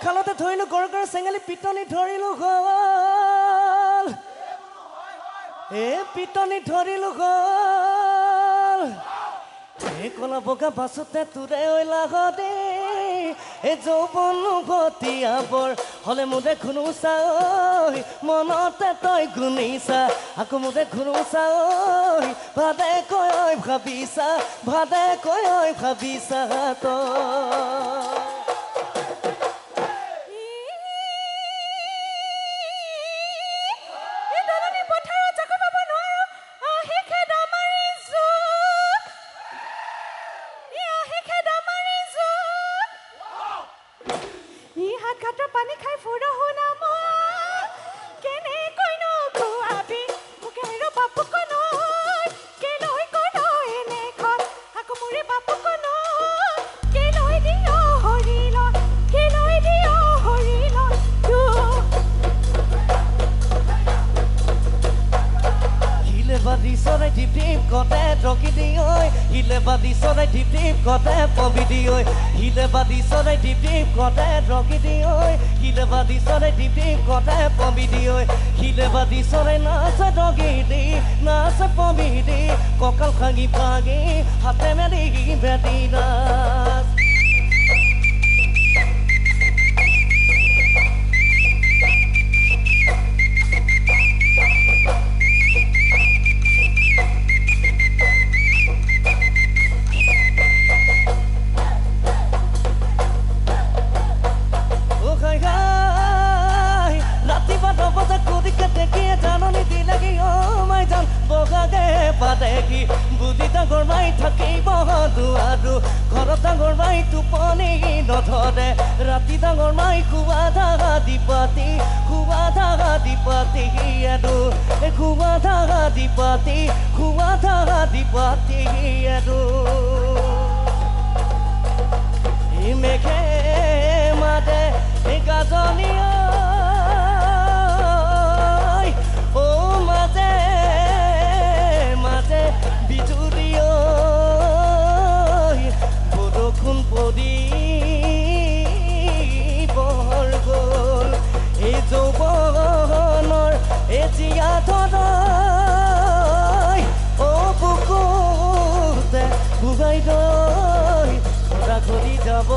খালতে ধৰিলো গৰগৰ চেঙালি পিটনি ধৰিলো গল পিটনি ধৰিলো গল কলা বগা বাছতে তোৰে ঐলা দে যৌৱন ভতিয়াবৰ হলে মোৰে ঘুনুচা মনতে তই গুনিছা আকৌ মোৰে ঘুনুচা ভাদে কৈ ভাবিছা তই ককাল ভাঙি ভাঙি হাতে মেলি বেটি নাচ বুদ্ধি ডাঙৰ মাই থাকিব দুৱাৰো ঘৰত ডাঙৰ মাই টোপনি নধৰে ৰাতি ডাঙৰ মাই খুৱা ধাগা দিপাতি আৰু খুৱা ধাগা দিপাতি আৰু মেঘে মাদে গাজনি বিজুৰি বৰষুণ পৰি ধৰৈ অ বুকুতে বুগাই দৈ ঘৰা ঘৰি যাব